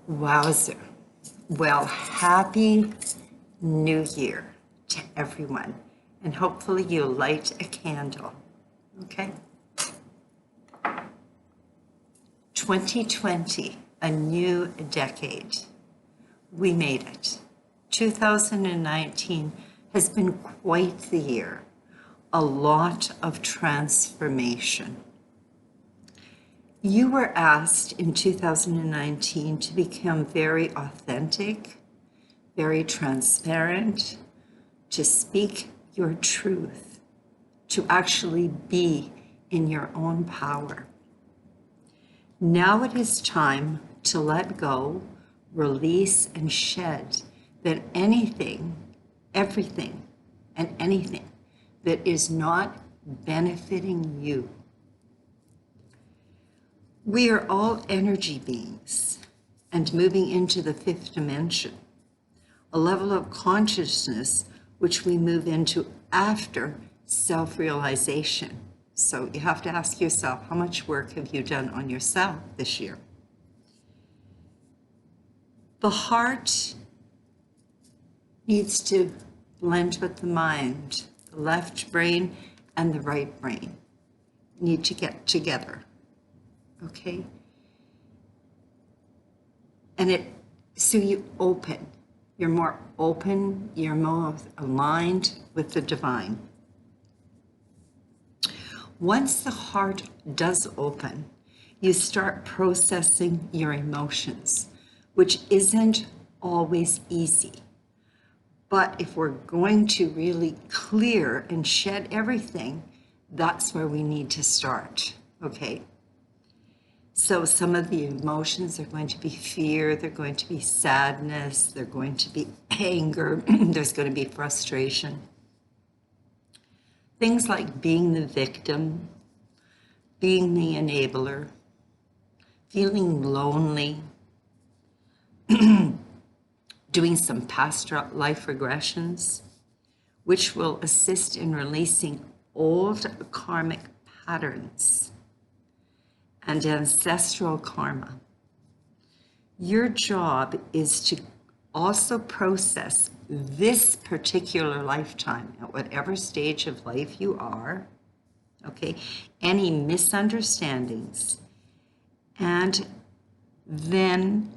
Wowzer. Well, happy New Year to everyone. And hopefully you'll light a candle. Okay? 2020, a new decade. We made it. 2019 has been quite the year. A lot of transformation. You were asked in 2019 to become very authentic, very transparent, to speak your truth, to actually be in your own power. Now it is time to let go, release, and shed that anything, everything, and anything that is not benefiting you. We are all energy beings and moving into the fifth dimension, a level of consciousness which we move into after self-realization. So you have to ask yourself, how much work have you done on yourself this year? The heart needs to blend with the mind. The left brain and the right brain need to get together. Okay? So you open. You're more open, you're more aligned with the divine. Once the heart does open, you start processing your emotions, which isn't always easy. But if we're going to really clear and shed everything, that's where we need to start, okay? So some of the emotions are going to be fear, they're going to be sadness, they're going to be anger, there's going to be frustration. Things like being the victim, being the enabler, feeling lonely, doing some past life regressions, which will assist in releasing old karmic patterns and ancestral karma. Your job is to also process this particular lifetime at whatever stage of life you are, okay, any misunderstandings, and then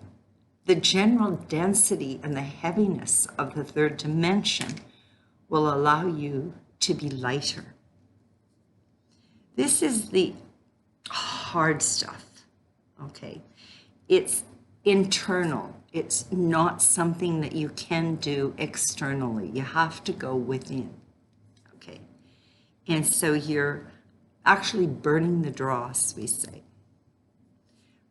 the general density and the heaviness of the third dimension will allow you to be lighter. This is the hard stuff, okay? It's internal. It's not something that you can do externally. You have to go within, okay? And so you're actually burning the dross, we say.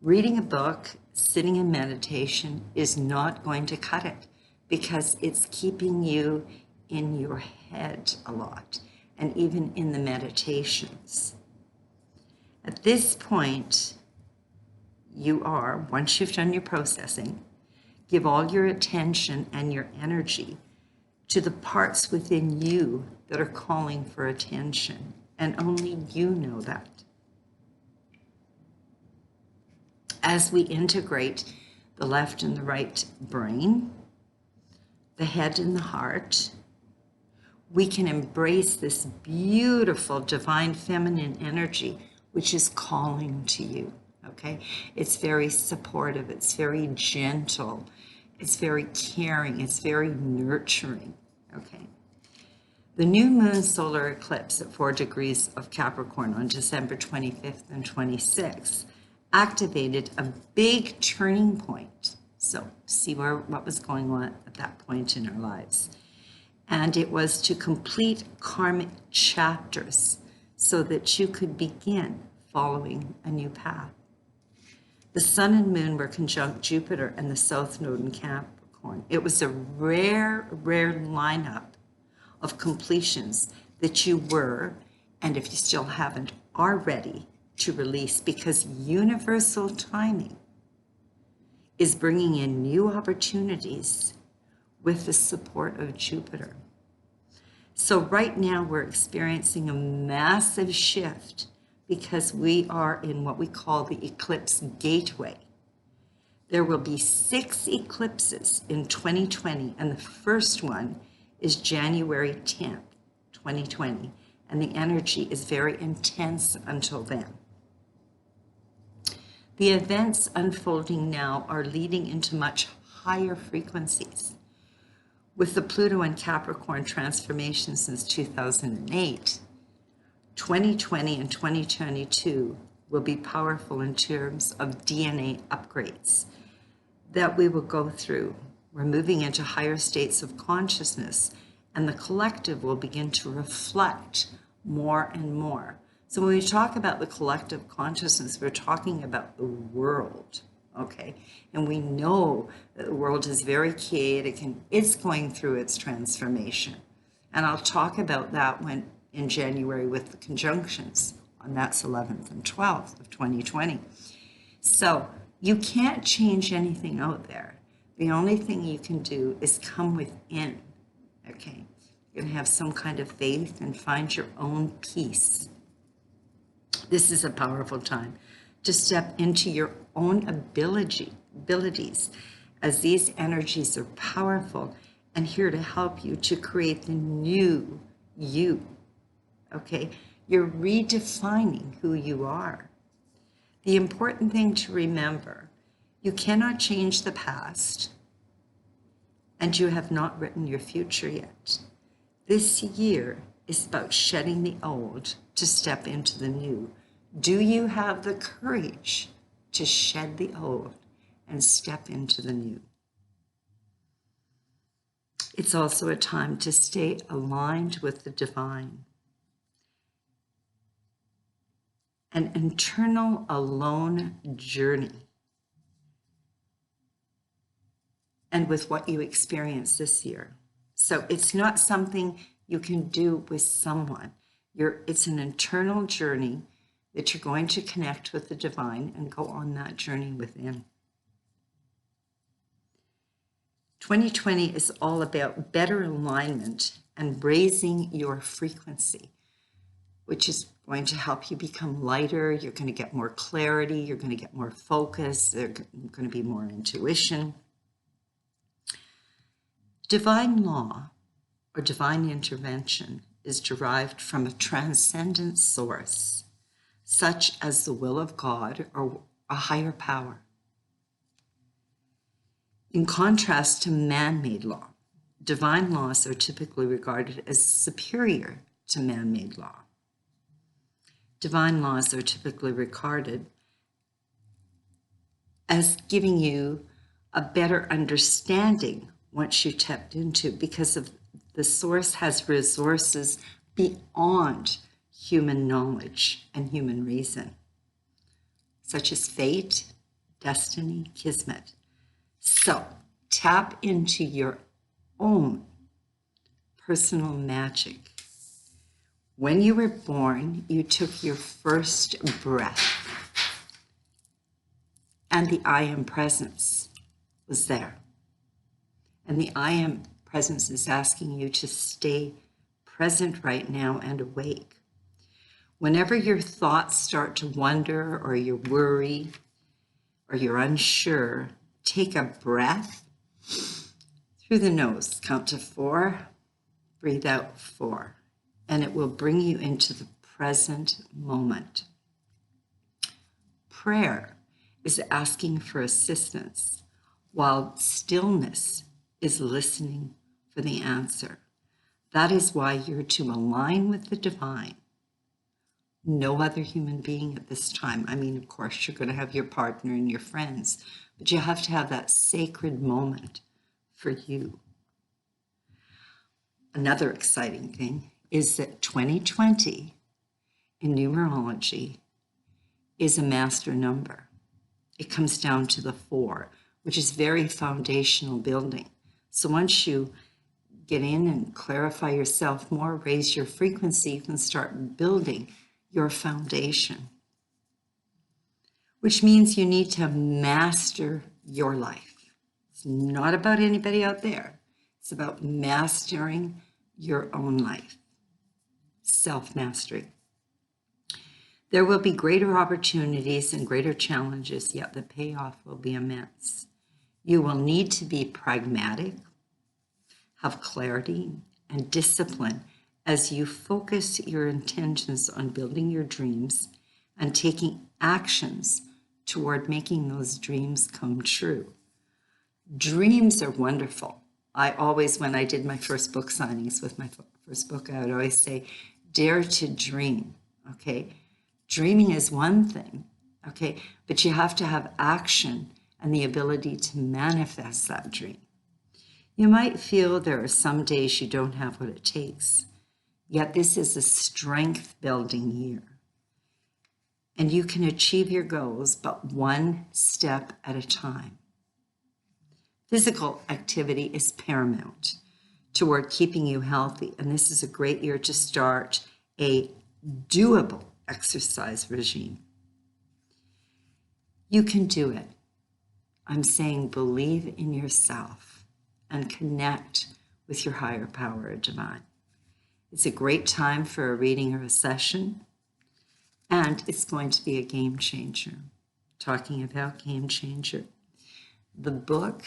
Reading a book, sitting in meditation is not going to cut it because it's keeping you in your head a lot and even in the meditations. At this point, you are, once you've done your processing, give all your attention and your energy to the parts within you that are calling for attention, and only you know that. As we integrate the left and the right brain, the head and the heart, we can embrace this beautiful divine feminine energy which is calling to you, okay? It's very supportive, it's very gentle, it's very caring, it's very nurturing, okay? The new moon solar eclipse at 4 degrees of Capricorn on December 25th and 26th activated a big turning point. So see what was going on at that point in our lives. And it was to complete karmic chapters so that you could begin following a new path. The sun and moon were conjunct Jupiter and the south node in Capricorn. It was a rare lineup of completions that you were, and if you still haven't, are ready to release, because universal timing is bringing in new opportunities with the support of Jupiter. So right now we're experiencing a massive shift because we are in what we call the eclipse gateway. There will be 6 eclipses in 2020, and the first one is January 10th, 2020, and the energy is very intense until then. The events unfolding now are leading into much higher frequencies. With the Pluto and Capricorn transformation since 2008, 2020 and 2022 will be powerful in terms of DNA upgrades that we will go through. We're moving into higher states of consciousness, and the collective will begin to reflect more and more. So when we talk about the collective consciousness, we're talking about the world, okay? And we know that the world is very chaotic and it's going through its transformation. And I'll talk about that in January with the conjunctions, and that's 11th and 12th of 2020. So you can't change anything out there. The only thing you can do is come within, okay? You're going to have some kind of faith and find your own peace. This is a powerful time to step into your own abilities, as these energies are powerful and here to help you to create the new you, okay? You're redefining who you are. The important thing to remember, you cannot change the past, and you have not written your future yet. This year is about shedding the old to step into the new. Do you have the courage to shed the old and step into the new? It's also a time to stay aligned with the divine. An internal alone journey. And with what you experienced this year. So it's not something you can do with someone. It's an internal journey that you're going to connect with the divine and go on that journey within. 2020 is all about better alignment and raising your frequency, which is going to help you become lighter. You're going to get more clarity. You're going to get more focus. There's going to be more intuition. Divine law or divine intervention is derived from a transcendent source, such as the will of God or a higher power. In contrast to man-made law, divine laws are typically regarded as superior to man-made law. Divine laws are typically regarded as giving you a better understanding once you tapped into, because of the source has resources beyond human knowledge and human reason, such as fate, destiny, kismet. So tap into your own personal magic. When you were born, you took your first breath, and the I Am presence was there. And the I Am presence is asking you to stay present right now and awake. Whenever your thoughts start to wander or you worry or you're unsure, take a breath through the nose. Count to 4, breathe out 4, and it will bring you into the present moment. Prayer is asking for assistance, while stillness is listening for the answer. That is why you're to align with the divine. No other human being at this time. I mean, of course, you're going to have your partner and your friends, but you have to have that sacred moment for you. Another exciting thing is that 2020 in numerology is a master number. It comes down to the 4, which is very foundational building. So once you get in and clarify yourself more, raise your frequency, you can start building your foundation, which means you need to master your life. It's not about anybody out there. It's about mastering your own life. Self-mastery. There will be greater opportunities and greater challenges, yet the payoff will be immense. You will need to be pragmatic, have clarity and discipline as you focus your intentions on building your dreams and taking actions toward making those dreams come true. Dreams are wonderful. I always, when I did my first book signings with my first book, I would always say, dare to dream, okay? Dreaming is one thing, okay? But you have to have action and the ability to manifest that dream. You might feel there are some days you don't have what it takes, yet this is a strength-building year. And you can achieve your goals, but one step at a time. Physical activity is paramount toward keeping you healthy, and this is a great year to start a doable exercise regime. You can do it. I'm saying believe in yourself and connect with your higher power or divine. It's a great time for a reading or a session, and it's going to be a game changer. Talking about game changer, the book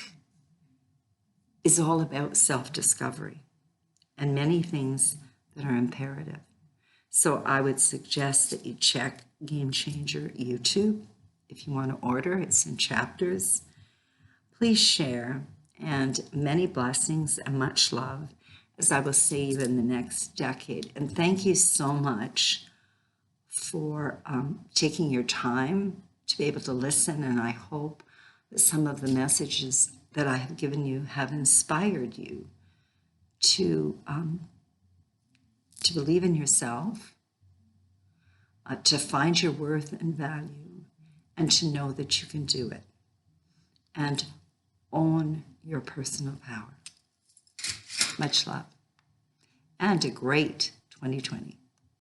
is all about self-discovery and many things that are imperative. So I would suggest that you check Game Changer YouTube. If you want to order, it's in chapters. Please share, and many blessings and much love, as I will see you in the next decade. And thank you so much for taking your time to be able to listen, and I hope that some of the messages that I have given you have inspired you to believe in yourself, to find your worth and value, and to know that you can do it, and own your personal power. Much love, and a great 2020.